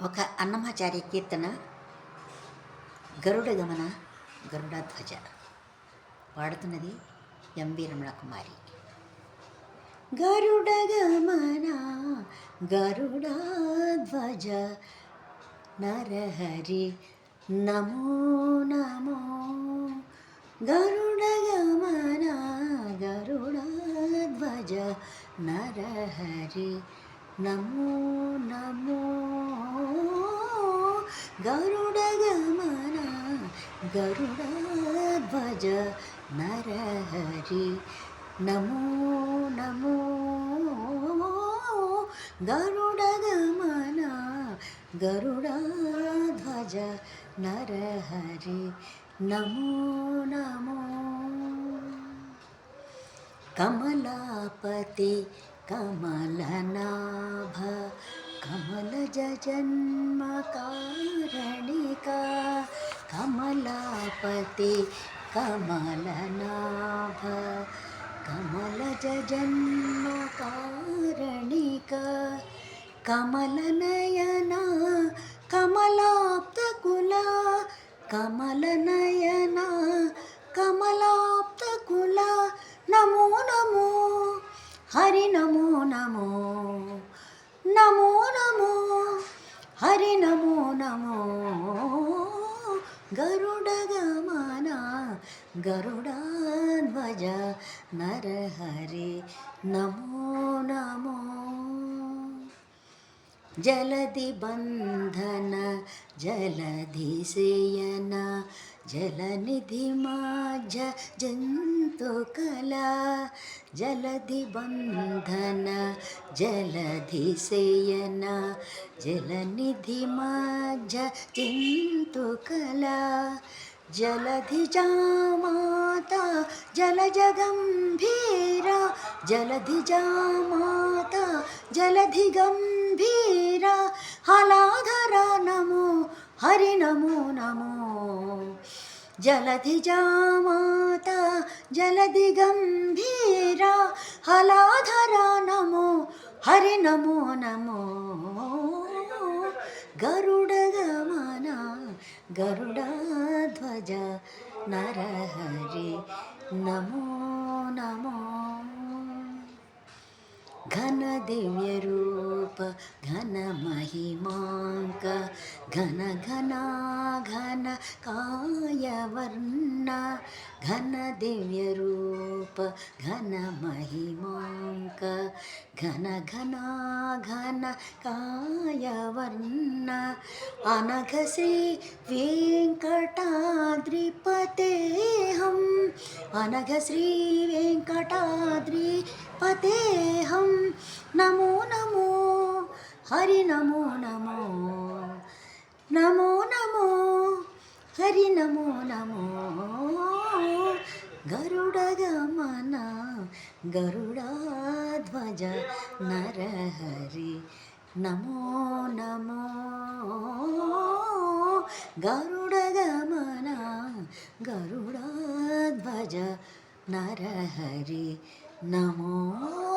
ఒక అన్నమాచార్య కీర్తన గరుడ గమన గరుడధ్వజ పాడుతున్నది ఎంవి రమణ కుమారి. గరుడ గమన గరుడధ్వజ నరహరి నమో నమో. గరుడ గమన గరుడధ్వజ నరహరి నమో నమో. గరుడ గమన గరుడధ్వజ నరహరి నమో నమో. గరుడ గమన గరుడధ్వజ నరహరి నమో నమో. కమలాపతి కమలనాభ కమలజ జన్మకారణికా. కమలాపతి కమలనాభ కమలజ జన్మకారణికా. కమలనయన కమలాప్తకుల కమలనయన కమలాప్తకుల నమో నమో. హరి నమో నమో నమో నమో. హరి నమో నమో. గరుడ గమన గరుడధ్వజ నరహరి నమో నమో. జలధి బంధన జలధి శయన జలనిధి మాఝ జంతుకల. జలధి బంధన జలధి శయన జలనిధి మాఝ జంతుకల. జలధి జామాత జలజ గంభీర జలధి జామాత జలధి గంభీర. హలాధర నమో హరి నమో నమో. జలధి జామాత జలధి గంభీర హలాధర నమో హరి నమో నమో. గరుడ గమన గరుడధ్వజ నరహరి నమో నమో. ఘన దివ్య రూప ఘన మహిమాంక ఘన ఘనా ఘన కాయవర్ణ. ఘన దివ్య రూప ఘన మహిమాంక ఘన ఘనా ఘన కాయవర్ణ. అనఘ శ్రీ వెంకటాద్రిపతేహం అనఘ శ్రీ వెంకటాద్రిపతేహం. నమో నమో హరి నమో నమో నమో నమో. హరి నమో నమో. గరుడ గమన గరుడధ్వజ నరహరి నమో నమో. గరుడ గమన గరుడధ్వజ నరహరి నమో